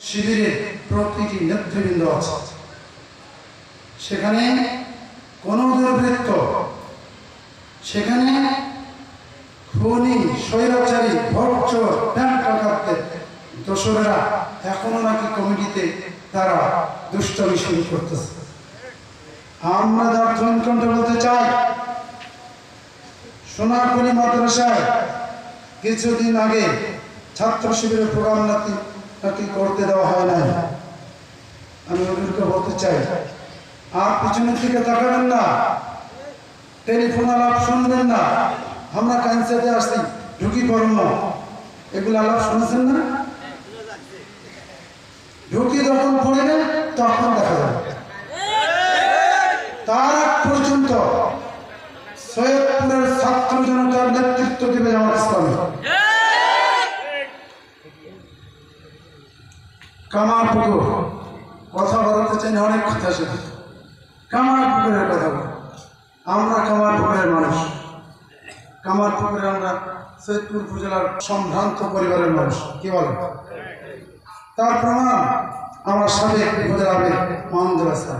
শিবিরের প্রতিটি নেতৃবৃন্দ আছে। সেখানে কোনো দুর্বৃত্ত, সেখানে খুনি, স্বৈরাচারী, ভোটচোর, ব্যাংক ডাকাতদের দোসরেরা এখনো নাকি কমিটিতে তারা দুষ্টামি শুরু করতেছে। আমরা দার্থনিকণ্ঠে বলতে চাই, সোনারকুনি মাদ্রাসায় কিছুদিন আগে ছাত্র শিবিরের প্রোগ্রাম নাকি করতে দেওয়া হয় নাই। আমি ওদেরকে বলতে চাই, আর পিছনের দিকে তাকাবেন না, টেলিফোন আলাপ শুনবেন না। আমরা কাঞ্চাতে আসছি, ঢুকি করুন না, এগুলো আলাপ শুনেছেন না? ঢুকি যখন পড়বেন তখন দেখা যাবে। তার আগ পর্যন্ত সৈয়দপুরের ছাত্র জনতার নেতৃত্ব দেবে জামাত ইসলামী। কামারপুকুর কথা বলতে চাই না, অনেক কথা শুধু কামারপুকুরের কথা বল। আমরা কামারপুকুরের মানুষ, কামারপুকুরে আমরা সৈয়দপুর উপজেলার সম্ভ্রান্ত পরিবারের মানুষ। কি বলেন? তার প্রমাণ আমার সাবেক উপজেলা আমির মাহমুদুল হাসান।